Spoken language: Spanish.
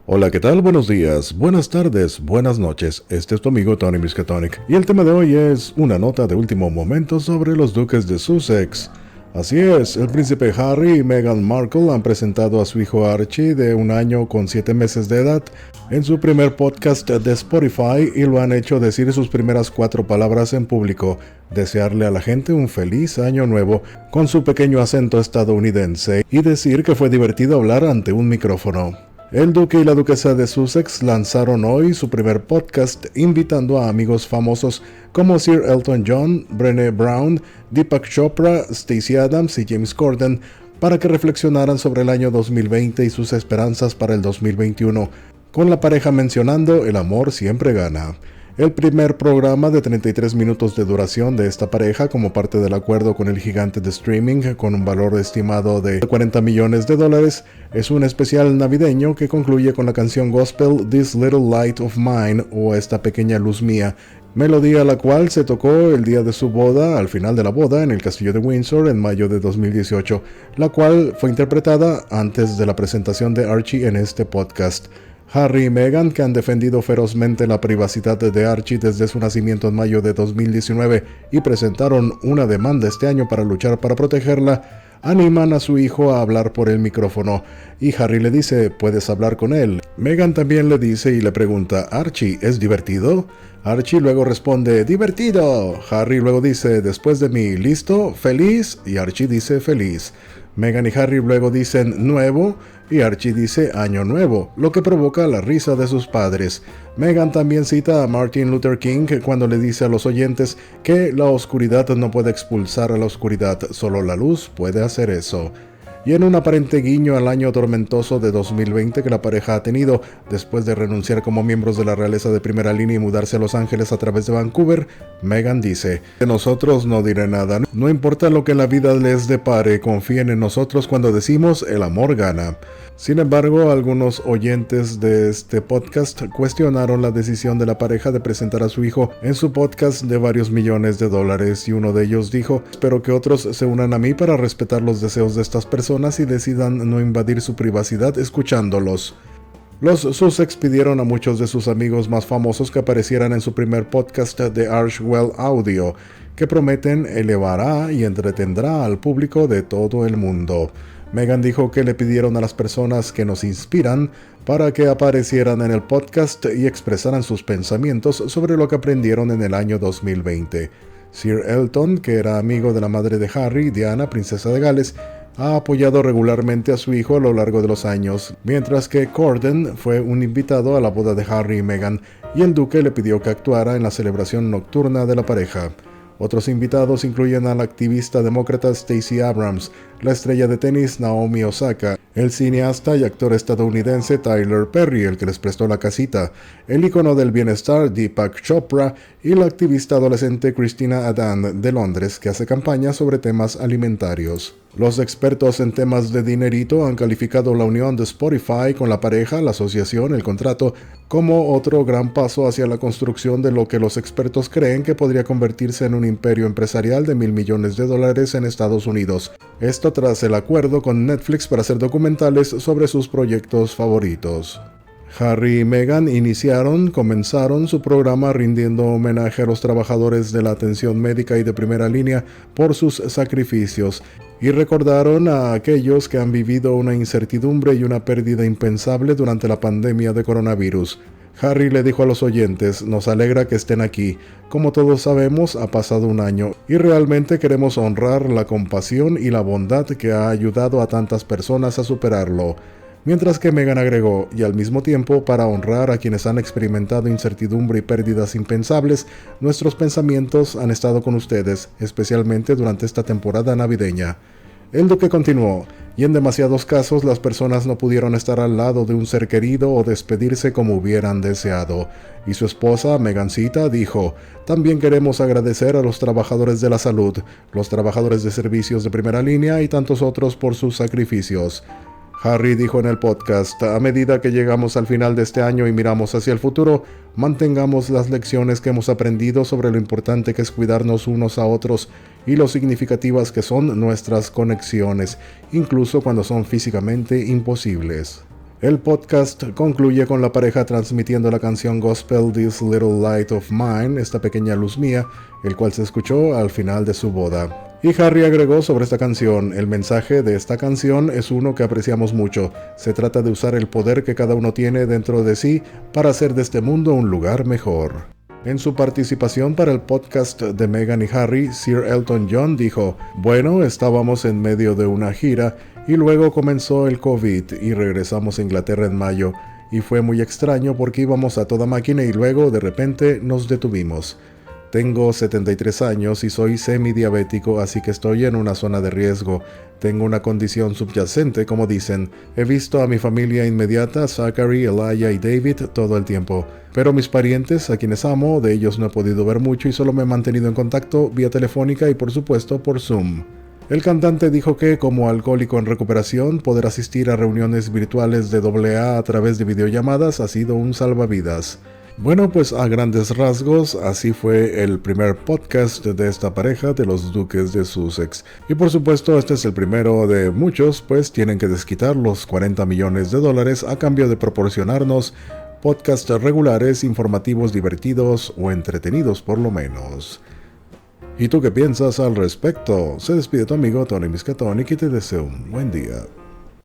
Hola, ¿qué tal? Buenos días, buenas tardes, buenas noches. Este es tu amigo Tony Miskatonic y el tema de hoy es una nota de último momento sobre los duques de Sussex. Así es, el príncipe Harry y Meghan Markle han presentado a su hijo Archie de 1 año con 7 meses de edad en su primer podcast de Spotify y lo han hecho decir sus primeras 4 palabras en público, desearle a la gente un feliz año nuevo con su pequeño acento estadounidense y decir que fue divertido hablar ante un micrófono. El duque y la duquesa de Sussex lanzaron hoy su primer podcast invitando a amigos famosos como Sir Elton John, Brené Brown, Deepak Chopra, Stacey Adams y James Corden para que reflexionaran sobre el año 2020 y sus esperanzas para el 2021, con la pareja mencionando el amor siempre gana. El primer programa de 33 minutos de duración de esta pareja como parte del acuerdo con el gigante de streaming con un valor estimado de $40 millones es un especial navideño que concluye con la canción gospel This Little Light of Mine o Esta Pequeña Luz Mía, melodía la cual se tocó el día de su boda, al final de la boda, en el castillo de Windsor en mayo de 2018, la cual fue interpretada antes de la presentación de Archie en este podcast. Harry y Meghan, que han defendido ferozmente la privacidad de Archie desde su nacimiento en mayo de 2019 y presentaron una demanda este año para luchar para protegerla, animan a su hijo a hablar por el micrófono, y Harry le dice, ¿puedes hablar con él? Meghan también le dice y le pregunta, ¿Archie es divertido? Archie luego responde, ¡divertido! Harry luego dice, después de mí, ¿listo? ¿Feliz? Y Archie dice, feliz. Meghan y Harry luego dicen nuevo y Archie dice año nuevo, lo que provoca la risa de sus padres. Meghan también cita a Martin Luther King cuando le dice a los oyentes que la oscuridad no puede expulsar a la oscuridad, solo la luz puede hacer eso. Y en un aparente guiño al año tormentoso de 2020 que la pareja ha tenido después de renunciar como miembros de la realeza de primera línea y mudarse a Los Ángeles a través de Vancouver, Meghan dice, de nosotros no diré nada, no importa lo que la vida les depare, confíen en nosotros cuando decimos el amor gana. Sin embargo, algunos oyentes de este podcast cuestionaron la decisión de la pareja de presentar a su hijo en su podcast de varios millones de dólares y uno de ellos dijo, espero que otros se unan a mí para respetar los deseos de estas personas y decidan no invadir su privacidad escuchándolos. Los Sussex pidieron a muchos de sus amigos más famosos que aparecieran en su primer podcast de Archewell Audio, que prometen elevará y entretendrá al público de todo el mundo. Meghan dijo que le pidieron a las personas que nos inspiran para que aparecieran en el podcast y expresaran sus pensamientos sobre lo que aprendieron en el año 2020. Sir Elton, que era amigo de la madre de Harry, Diana, princesa de Gales, ha apoyado regularmente a su hijo a lo largo de los años, mientras que Corden fue un invitado a la boda de Harry y Meghan y el duque le pidió que actuara en la celebración nocturna de la pareja. Otros invitados incluyen a la activista demócrata Stacey Abrams, la estrella de tenis Naomi Osaka, el cineasta y actor estadounidense Tyler Perry, el que les prestó la casita, el ícono del bienestar Deepak Chopra y la activista adolescente Christina Adan de Londres, que hace campaña sobre temas alimentarios. Los expertos en temas de dinerito han calificado la unión de Spotify con la pareja, la asociación, el contrato, como otro gran paso hacia la construcción de lo que los expertos creen que podría convertirse en un imperio empresarial de $1,000 millones en Estados Unidos. Esto tras el acuerdo con Netflix para hacer documentales sobre sus proyectos favoritos. Harry y Meghan comenzaron su programa rindiendo homenaje a los trabajadores de la atención médica y de primera línea por sus sacrificios y recordaron a aquellos que han vivido una incertidumbre y una pérdida impensable durante la pandemia de coronavirus. Harry le dijo a los oyentes, nos alegra que estén aquí. Como todos sabemos, ha pasado 1 año y realmente queremos honrar la compasión y la bondad que ha ayudado a tantas personas a superarlo. Mientras que Meghan agregó, y al mismo tiempo, para honrar a quienes han experimentado incertidumbre y pérdidas impensables, nuestros pensamientos han estado con ustedes, especialmente durante esta temporada navideña. El duque continuó, y en demasiados casos las personas no pudieron estar al lado de un ser querido o despedirse como hubieran deseado. Y su esposa, Meghancita, dijo, también queremos agradecer a los trabajadores de la salud, los trabajadores de servicios de primera línea y tantos otros por sus sacrificios. Harry dijo en el podcast, a medida que llegamos al final de este año y miramos hacia el futuro, mantengamos las lecciones que hemos aprendido sobre lo importante que es cuidarnos unos a otros y lo significativas que son nuestras conexiones, incluso cuando son físicamente imposibles. El podcast concluye con la pareja transmitiendo la canción gospel This Little Light of Mine, esta pequeña luz mía, el cual se escuchó al final de su boda. Y Harry agregó sobre esta canción: el mensaje de esta canción es uno que apreciamos mucho. Se trata de usar el poder que cada uno tiene dentro de sí para hacer de este mundo un lugar mejor. En su participación para el podcast de Meghan y Harry, Sir Elton John dijo: bueno, estábamos en medio de una gira y luego comenzó el COVID y regresamos a Inglaterra en mayo y fue muy extraño porque íbamos a toda máquina y luego de repente nos detuvimos. Tengo 73 años y soy semidiabético, así que estoy en una zona de riesgo. Tengo una condición subyacente, como dicen. He visto a mi familia inmediata, Zachary, Elijah y David, todo el tiempo. Pero mis parientes, a quienes amo, de ellos no he podido ver mucho y solo me he mantenido en contacto vía telefónica y por supuesto por Zoom. El cantante dijo que, como alcohólico en recuperación, poder asistir a reuniones virtuales de AA a través de videollamadas ha sido un salvavidas. Bueno, pues a grandes rasgos, así fue el primer podcast de esta pareja de los duques de Sussex. Y por supuesto, este es el primero de muchos, pues tienen que desquitar los $40 millones a cambio de proporcionarnos podcasts regulares, informativos, divertidos o entretenidos por lo menos. ¿Y tú qué piensas al respecto? Se despide tu amigo Tony Miskatonic y te deseo un buen día.